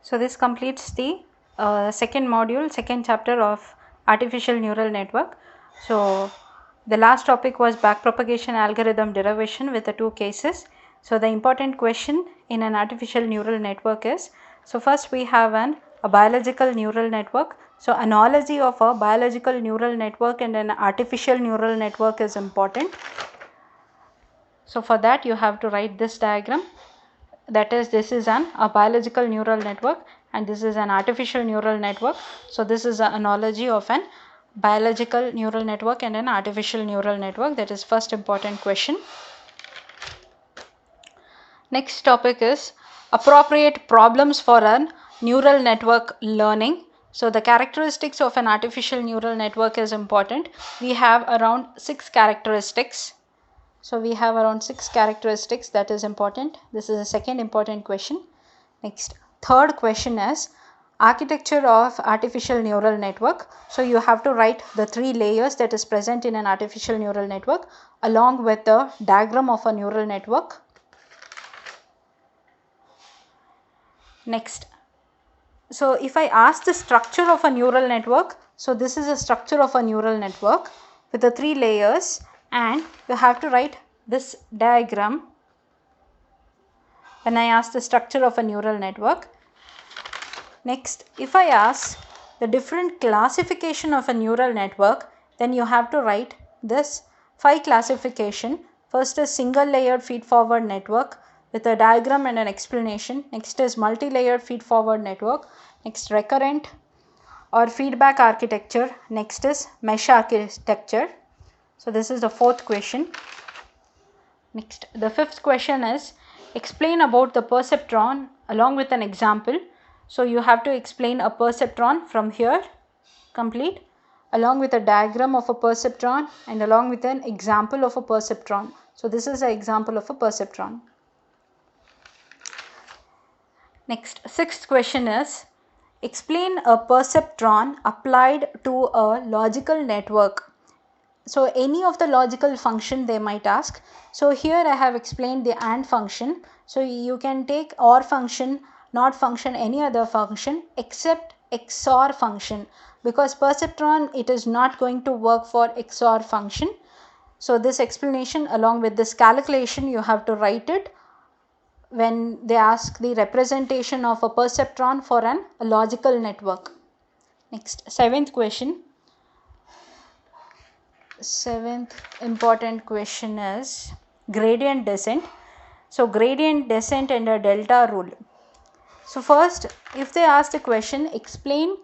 So this completes the second module, second chapter of artificial neural network. So the last topic was backpropagation algorithm derivation with the two cases. So the important question in an artificial neural network is, so first we have a biological neural network. So analogy of a biological neural network and an artificial neural network is important. So for that you have to write this diagram. That is, this is a biological neural network and this is an artificial neural network. So this is an analogy of an biological neural network and an artificial neural network. That is first important question. Next topic is appropriate problems for a neural network learning. So the characteristics of an artificial neural network is important. We have around 6 characteristics. So we have around 6 characteristics, that is important. This is a second important question. Next, third question is architecture of artificial neural network. So you have to write the 3 layers that is present in an artificial neural network along with the diagram of a neural network. Next, so if I ask the structure of a neural network, so this is a structure of a neural network with the 3 layers and you have to write this diagram when I ask the structure of a neural network. Next, if I ask the different classification of a neural network, then you have to write this 5 classification. First is single layered feed forward network with a diagram and an explanation. Next is multi-layered feed forward network. Next, recurrent or feedback architecture. Next is mesh architecture. So this is the fourth question. Next, the fifth question is explain about the perceptron along with an example. So you have to explain a perceptron from here, complete, along with a diagram of a perceptron and along with an example of a perceptron. So this is an example of a perceptron. Next, sixth question is explain a perceptron applied to a logical network. So any of the logical function they might ask. So here I have explained the AND function. So you can take OR function, NOT function, any other function except XOR function, because perceptron it is not going to work for XOR function. So this explanation along with this calculation you have to write it when they ask the representation of a perceptron for a logical network. Next, seventh question. Seventh important question is gradient descent. So gradient descent and a delta rule. So first, if they ask the question, explain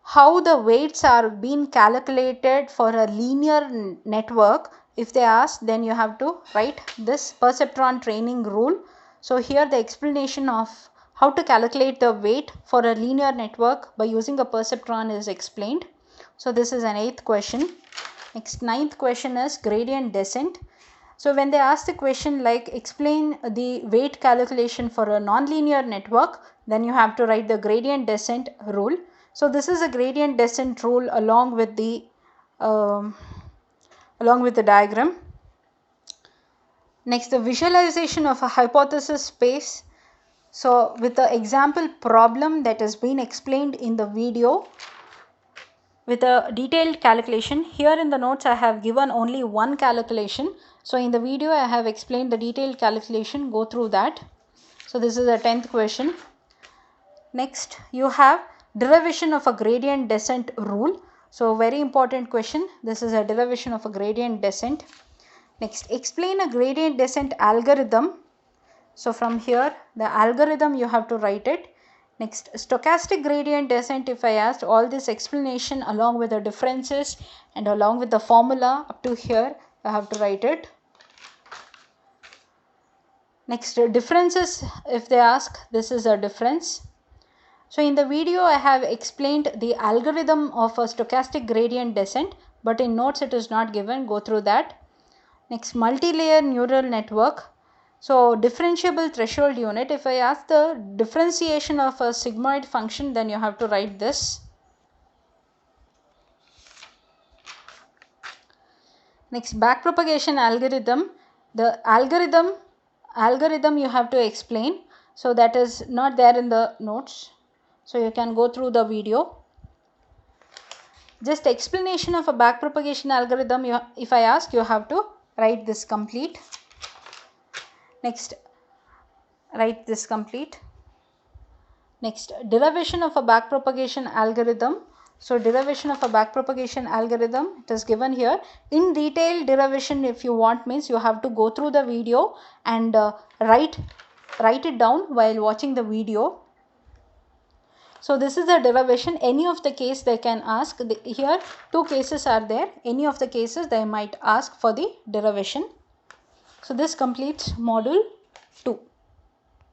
how the weights are being calculated for a linear network. If they ask, then you have to write this perceptron training rule. So here the explanation of how to calculate the weight for a linear network by using a perceptron is explained. So this is an eighth question. Next, ninth question is gradient descent. So when they ask the question like explain the weight calculation for a nonlinear network, then you have to write the gradient descent rule. So this is a gradient descent rule along with the diagram. Next, the visualization of a hypothesis space. So with the example problem that has been explained in the video with a detailed calculation. Here in the notes I have given only one calculation. So in the video I have explained the detailed calculation, go through that. So this is a 10th question. Next, you have derivation of a gradient descent rule. So very important question. This is a derivation of a gradient descent. Next, explain a gradient descent algorithm. So from here the algorithm you have to write it. Next, stochastic gradient descent, if I asked all this explanation along with the differences and along with the formula up to here, I have to write it. Next, differences, if they ask, this is a difference. So in the video I have explained the algorithm of a stochastic gradient descent, but in notes it is not given, go through that. Next, multi-layer neural network. So differentiable threshold unit, if I ask the differentiation of a sigmoid function, then you have to write this. Next, backpropagation algorithm. The algorithm you have to explain. So that is not there in the notes. So you can go through the video. Just explanation of a backpropagation algorithm, if I ask, you have to write this complete. Next, write this complete. Next, derivation of a backpropagation algorithm. So derivation of a backpropagation algorithm, it is given here. In detail derivation, if you want, means you have to go through the video and write it down while watching the video. So this is the derivation. Any of the case they can ask. Here two cases are there. Any of the cases they might ask for the derivation. So this completes module 2.